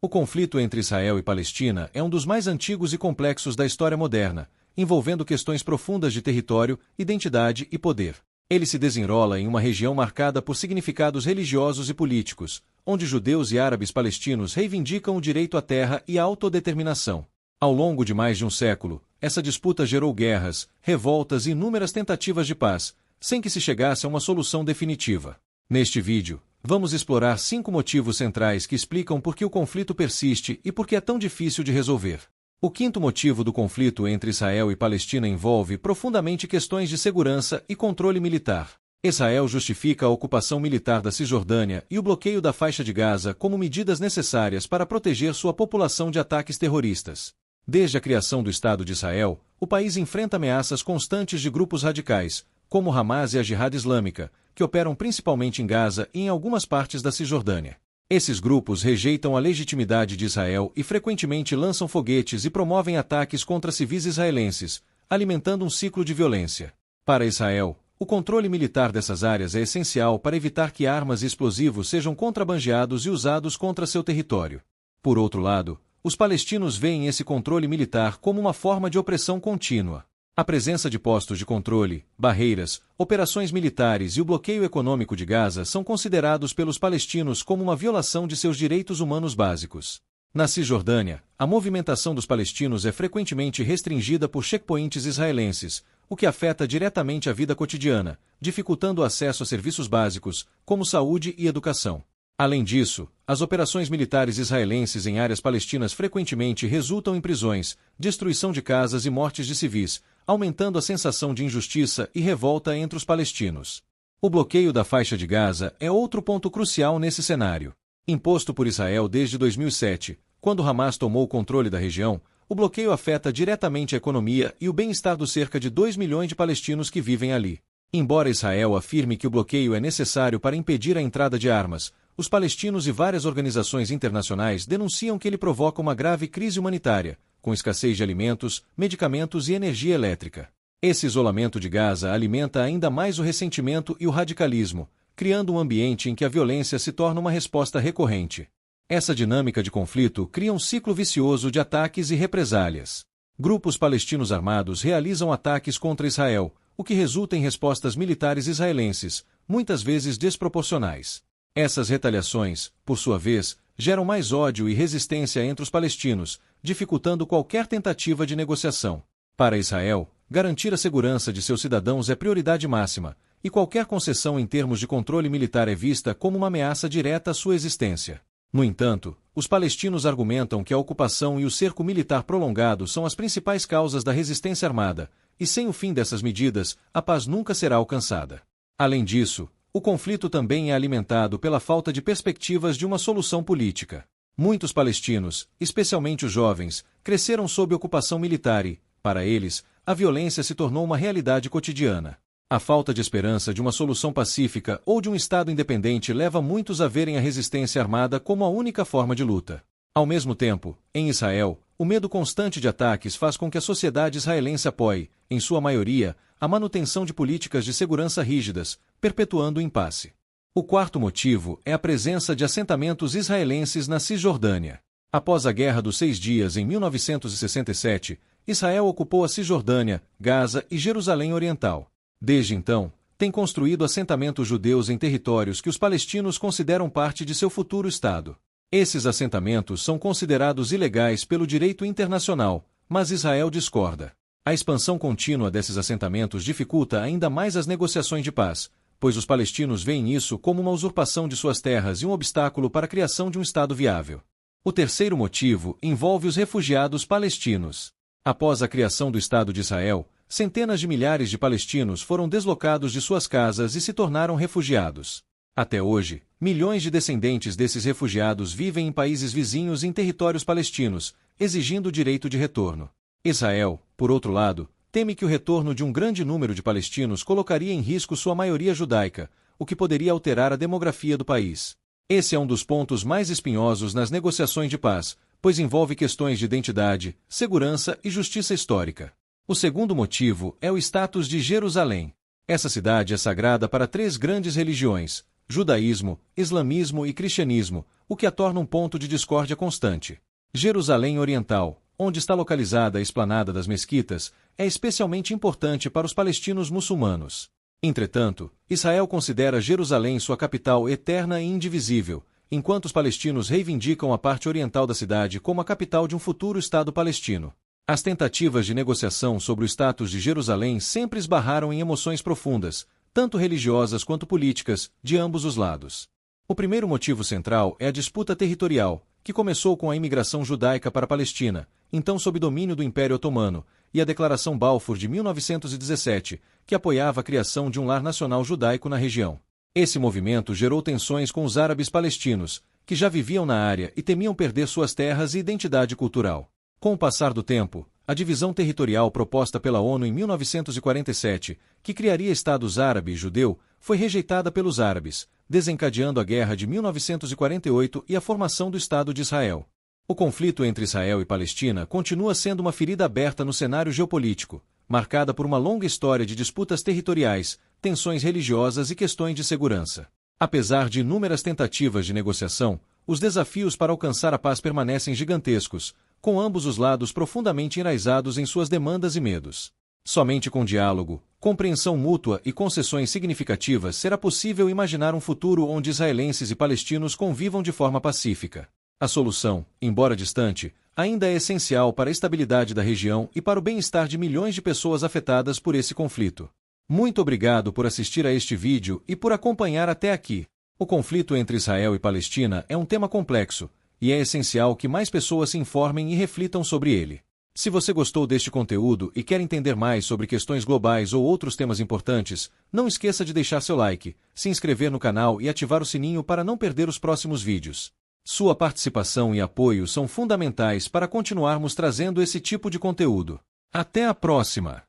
O conflito entre Israel e Palestina é um dos mais antigos e complexos da história moderna, envolvendo questões profundas de território, identidade e poder. Ele se desenrola em uma região marcada por significados religiosos e políticos, onde judeus e árabes palestinos reivindicam o direito à terra e à autodeterminação. Ao longo de mais de um século, essa disputa gerou guerras, revoltas e inúmeras tentativas de paz, sem que se chegasse a uma solução definitiva. Neste vídeo, vamos explorar 5 motivos centrais que explicam por que o conflito persiste e por que é tão difícil de resolver. O quinto motivo do conflito entre Israel e Palestina envolve profundamente questões de segurança e controle militar. Israel justifica a ocupação militar da Cisjordânia e o bloqueio da faixa de Gaza como medidas necessárias para proteger sua população de ataques terroristas. Desde a criação do Estado de Israel, o país enfrenta ameaças constantes de grupos radicais, como Hamas e a Jihad Islâmica, que operam principalmente em Gaza e em algumas partes da Cisjordânia. Esses grupos rejeitam a legitimidade de Israel e frequentemente lançam foguetes e promovem ataques contra civis israelenses, alimentando um ciclo de violência. Para Israel, o controle militar dessas áreas é essencial para evitar que armas e explosivos sejam contrabandeados e usados contra seu território. Por outro lado, os palestinos veem esse controle militar como uma forma de opressão contínua. A presença de postos de controle, barreiras, operações militares e o bloqueio econômico de Gaza são considerados pelos palestinos como uma violação de seus direitos humanos básicos. Na Cisjordânia, a movimentação dos palestinos é frequentemente restringida por checkpoints israelenses, o que afeta diretamente a vida cotidiana, dificultando o acesso a serviços básicos, como saúde e educação. Além disso, as operações militares israelenses em áreas palestinas frequentemente resultam em prisões, destruição de casas e mortes de civis, aumentando a sensação de injustiça e revolta entre os palestinos. O bloqueio da faixa de Gaza é outro ponto crucial nesse cenário. Imposto por Israel desde 2007, quando Hamas tomou o controle da região, o bloqueio afeta diretamente a economia e o bem-estar dos cerca de 2 milhões de palestinos que vivem ali. Embora Israel afirme que o bloqueio é necessário para impedir a entrada de armas, os palestinos e várias organizações internacionais denunciam que ele provoca uma grave crise humanitária, com escassez de alimentos, medicamentos e energia elétrica. Esse isolamento de Gaza alimenta ainda mais o ressentimento e o radicalismo, criando um ambiente em que a violência se torna uma resposta recorrente. Essa dinâmica de conflito cria um ciclo vicioso de ataques e represálias. Grupos palestinos armados realizam ataques contra Israel, o que resulta em respostas militares israelenses, muitas vezes desproporcionais. Essas retaliações, por sua vez, geram mais ódio e resistência entre os palestinos, dificultando qualquer tentativa de negociação. Para Israel, garantir a segurança de seus cidadãos é prioridade máxima, e qualquer concessão em termos de controle militar é vista como uma ameaça direta à sua existência. No entanto, os palestinos argumentam que a ocupação e o cerco militar prolongado são as principais causas da resistência armada, e sem o fim dessas medidas, a paz nunca será alcançada. Além disso, o conflito também é alimentado pela falta de perspectivas de uma solução política. Muitos palestinos, especialmente os jovens, cresceram sob ocupação militar e, para eles, a violência se tornou uma realidade cotidiana. A falta de esperança de uma solução pacífica ou de um Estado independente leva muitos a verem a resistência armada como a única forma de luta. Ao mesmo tempo, em Israel, o medo constante de ataques faz com que a sociedade israelense apoie, em sua maioria, a manutenção de políticas de segurança rígidas, perpetuando o impasse. O quarto motivo é a presença de assentamentos israelenses na Cisjordânia. Após a Guerra dos 6 Dias em 1967, Israel ocupou a Cisjordânia, Gaza e Jerusalém Oriental. Desde então, tem construído assentamentos judeus em territórios que os palestinos consideram parte de seu futuro Estado. Esses assentamentos são considerados ilegais pelo direito internacional, mas Israel discorda. A expansão contínua desses assentamentos dificulta ainda mais as negociações de paz, pois os palestinos veem isso como uma usurpação de suas terras e um obstáculo para a criação de um Estado viável. O terceiro motivo envolve os refugiados palestinos. Após a criação do Estado de Israel, centenas de milhares de palestinos foram deslocados de suas casas e se tornaram refugiados. Até hoje, milhões de descendentes desses refugiados vivem em países vizinhos em territórios palestinos, exigindo o direito de retorno. Israel, por outro lado, teme que o retorno de um grande número de palestinos colocaria em risco sua maioria judaica, o que poderia alterar a demografia do país. Esse é um dos pontos mais espinhosos nas negociações de paz, pois envolve questões de identidade, segurança e justiça histórica. O segundo motivo é o status de Jerusalém. Essa cidade é sagrada para 3 grandes religiões, judaísmo, islamismo e cristianismo, o que a torna um ponto de discórdia constante. Jerusalém Oriental, onde está localizada a Esplanada das Mesquitas, é especialmente importante para os palestinos muçulmanos. Entretanto, Israel considera Jerusalém sua capital eterna e indivisível, enquanto os palestinos reivindicam a parte oriental da cidade como a capital de um futuro Estado palestino. As tentativas de negociação sobre o status de Jerusalém sempre esbarraram em emoções profundas, tanto religiosas quanto políticas, de ambos os lados. O primeiro motivo central é a disputa territorial, que começou com a imigração judaica para a Palestina, então sob domínio do Império Otomano, e a Declaração Balfour de 1917, que apoiava a criação de um lar nacional judaico na região. Esse movimento gerou tensões com os árabes palestinos, que já viviam na área e temiam perder suas terras e identidade cultural. Com o passar do tempo, a divisão territorial proposta pela ONU em 1947, que criaria estados árabe e judeu, foi rejeitada pelos árabes, desencadeando a Guerra de 1948 e a formação do Estado de Israel. O conflito entre Israel e Palestina continua sendo uma ferida aberta no cenário geopolítico, marcada por uma longa história de disputas territoriais, tensões religiosas e questões de segurança. Apesar de inúmeras tentativas de negociação, os desafios para alcançar a paz permanecem gigantescos, com ambos os lados profundamente enraizados em suas demandas e medos. Somente com diálogo, compreensão mútua e concessões significativas será possível imaginar um futuro onde israelenses e palestinos convivam de forma pacífica. A solução, embora distante, ainda é essencial para a estabilidade da região e para o bem-estar de milhões de pessoas afetadas por esse conflito. Muito obrigado por assistir a este vídeo e por acompanhar até aqui. O conflito entre Israel e Palestina é um tema complexo, e é essencial que mais pessoas se informem e reflitam sobre ele. Se você gostou deste conteúdo e quer entender mais sobre questões globais ou outros temas importantes, não esqueça de deixar seu like, se inscrever no canal e ativar o sininho para não perder os próximos vídeos. Sua participação e apoio são fundamentais para continuarmos trazendo esse tipo de conteúdo. Até a próxima!